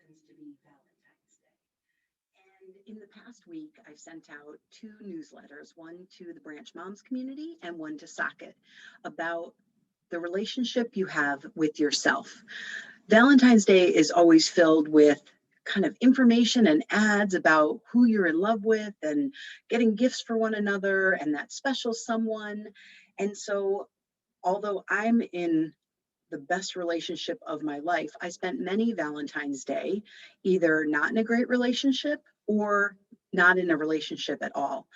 happens to be Valentine's Day. And in the past week, I've sent out two newsletters, one to the Branch Moms community and one to Socket, about the relationship you have with yourself. Valentine's Day is always filled with kind of information and ads about who you're in love with and getting gifts for one another and that special someone. And so, although I'm in the best relationship of my life, I spent many Valentine's Day either not in a great relationship or not in a relationship at all.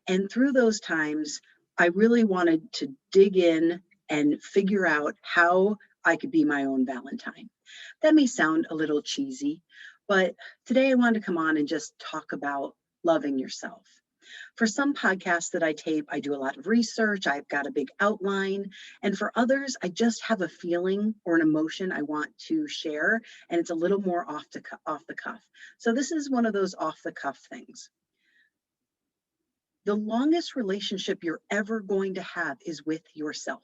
And through those times, I really wanted to dig in and figure out how I could be my own Valentine. That may sound a little cheesy, but today I wanted to come on and just talk about loving yourself. For some podcasts that I tape, I do a lot of research, I've got a big outline, and for others, I just have a feeling or an emotion I want to share, and it's a little more off the cuff. So this is one of those off the cuff things. The longest relationship you're ever going to have is with yourself.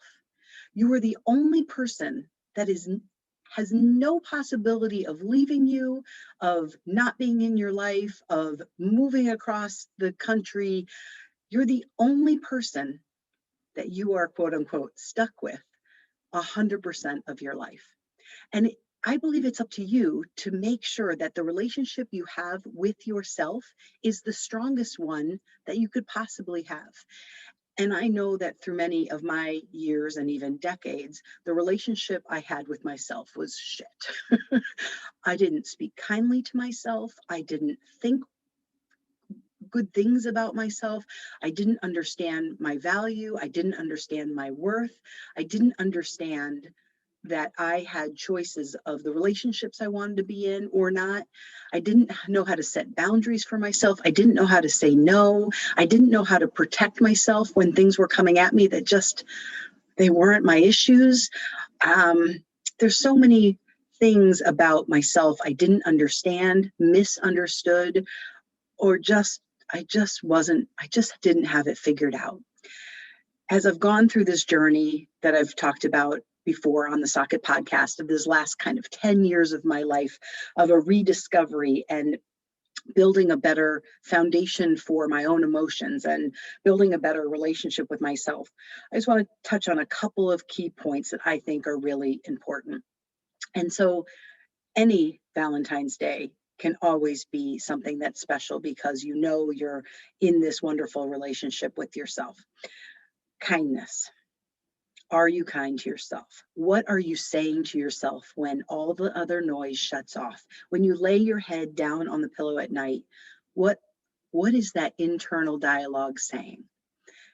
You are the only person that has no possibility of leaving you, of not being in your life, of moving across the country. You're the only person that you are, quote unquote, stuck with 100% of your life. And I believe it's up to you to make sure that the relationship you have with yourself is the strongest one that you could possibly have. And I know that through many of my years and even decades, the relationship I had with myself was shit. I didn't speak kindly to myself. I didn't think good things about myself. I didn't understand my value. I didn't understand my worth. I didn't understand that I had choices of the relationships I wanted to be in or not. I didn't know how to set boundaries for myself. I didn't know how to say no. I didn't know how to protect myself when things were coming at me that just, they weren't my issues. There's so many things about myself I didn't understand, misunderstood, or I just didn't have it figured out. As I've gone through this journey that I've talked about before on the Socket podcast of this last kind of 10 years of my life of a rediscovery and building a better foundation for my own emotions and building a better relationship with myself, I just want to touch on a couple of key points that I think are really important. And so any Valentine's Day can always be something that's special because you know you're in this wonderful relationship with yourself. Kindness. Are you kind to yourself? What are you saying to yourself when all the other noise shuts off? When you lay your head down on the pillow at night, what is that internal dialogue saying?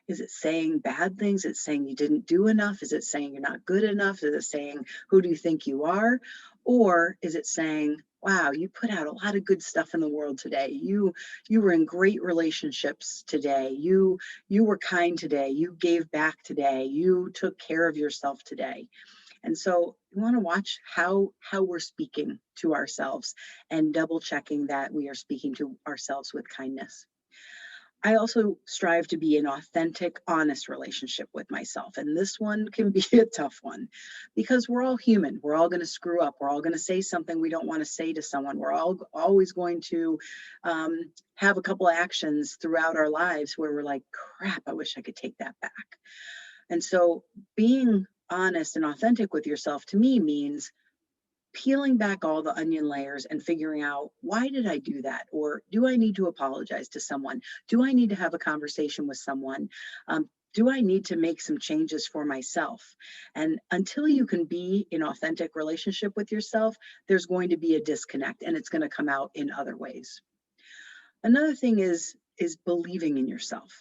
Is it saying bad things? Is it saying you didn't do enough? Is it saying you're not good enough? Is it saying, who do you think you are? Or is it saying, wow, you put out a lot of good stuff in the world today. You were in great relationships today. You were kind today. You gave back today. You took care of yourself today. And so we want to watch how we're speaking to ourselves and double checking that we are speaking to ourselves with kindness. I also strive to be an authentic, honest relationship with myself. And this one can be a tough one because we're all human. We're all going to screw up. We're all going to say something we don't want to say to someone. We're all always going to have a couple actions throughout our lives where we're like, crap, I wish I could take that back. And so being honest and authentic with yourself to me means peeling back all the onion layers and figuring out, why did I do that? Or do I need to apologize to someone? Do I need to have a conversation with someone? Do I need to make some changes for myself? And until you can be in authentic relationship with yourself, there's going to be a disconnect and it's going to come out in other ways. Another thing is believing in yourself.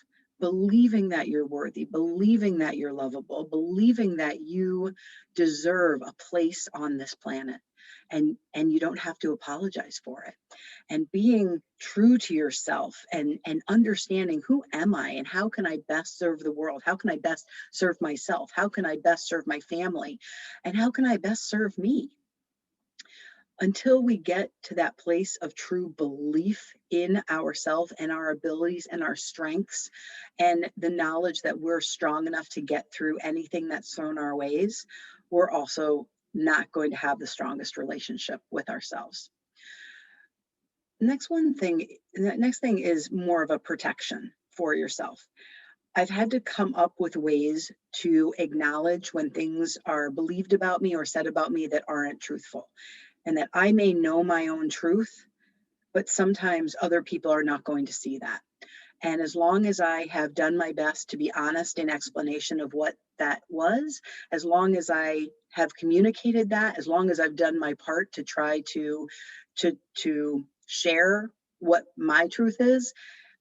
Believing that you're worthy, believing that you're lovable, believing that you deserve a place on this planet and you don't have to apologize for it. And being true to yourself and understanding, who am I and how can I best serve the world? How can I best serve myself? How can I best serve my family? And how can I best serve me? Until we get to that place of true belief in ourselves and our abilities and our strengths and the knowledge that we're strong enough to get through anything that's thrown our ways, we're also not going to have the strongest relationship with ourselves. The next thing is more of a protection for yourself. I've had to come up with ways to acknowledge when things are believed about me or said about me that aren't truthful, and that I may know my own truth, but sometimes other people are not going to see that. And as long as I have done my best to be honest in explanation of what that was, as long as I have communicated that, as long as I've done my part to try to share what my truth is,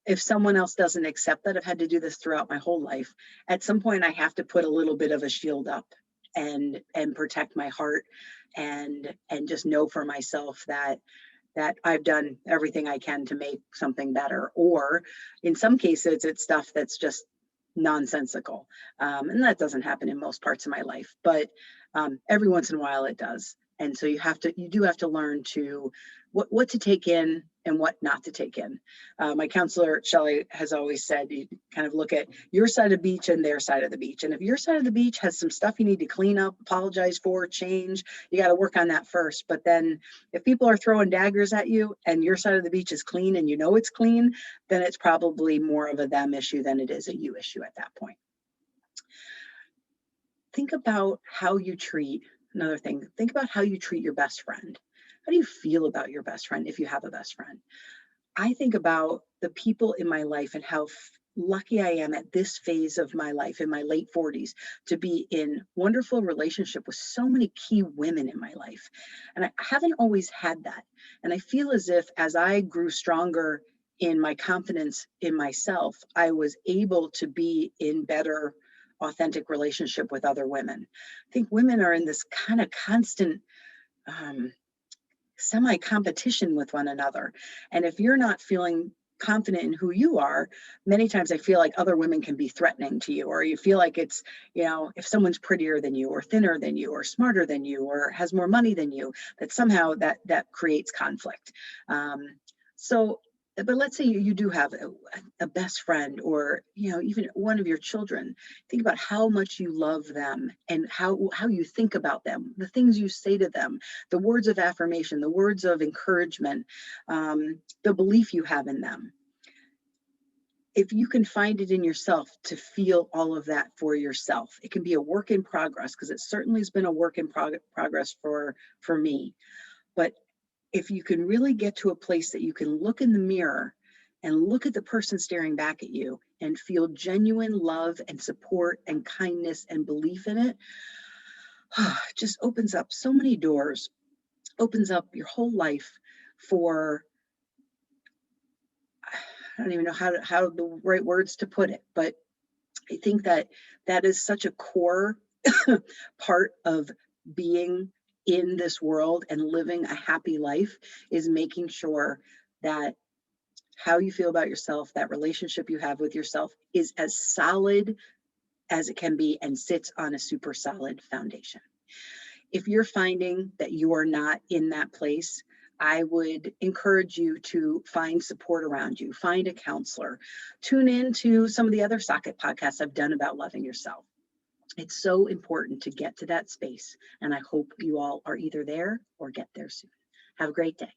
if someone else doesn't accept that, I've had to do this throughout my whole life. At some point, I have to put a little bit of a shield up and protect my heart and just know for myself that I've done everything I can to make something better. Or in some cases, it's stuff that's just nonsensical. And that doesn't happen in most parts of my life, but every once in a while it does. And so you do have to learn to what to take in and what not to take in. My counselor, Shelley, has always said, you kind of look at your side of the beach and their side of the beach. And if your side of the beach has some stuff you need to clean up, apologize for, change, you got to work on that first. But then if people are throwing daggers at you and your side of the beach is clean and you know it's clean, then it's probably more of a them issue than it is a you issue at that point. Think about how you treat, another thing, think about how you treat your best friend. How do you feel about your best friend if you have a best friend? I think about the people in my life and how lucky I am at this phase of my life in my late 40s to be in wonderful relationship with so many key women in my life. And I haven't always had that. And I feel as if as I grew stronger in my confidence in myself, I was able to be in better authentic relationship with other women. I think women are in this kind of constant semi-competition with one another. And if you're not feeling confident in who you are, many times I feel like other women can be threatening to you, or you feel like it's, if someone's prettier than you or thinner than you or smarter than you or has more money than you, that somehow that creates conflict. So but let's say you do have a best friend, or even one of your children. Think about how much you love them and how you think about them, the things you say to them, the words of affirmation, the words of encouragement, the belief you have in them. If you can find it in yourself to feel all of that for yourself, it can be a work in progress, because it certainly has been a work in progress for me. But if you can really get to a place that you can look in the mirror and look at the person staring back at you and feel genuine love and support and kindness and belief in it, just opens up so many doors, opens up your whole life for, I don't even know how the right words to put it, but I think that is such a core part of being in this world and living a happy life, is making sure that how you feel about yourself, that relationship you have with yourself, is as solid as it can be and sits on a super solid foundation. If you're finding that you are not in that place, I would encourage you to find support around you, find a counselor, tune in to some of the other Socket podcasts I've done about loving yourself. It's so important to get to that space, and I hope you all are either there or get there soon. Have a great day.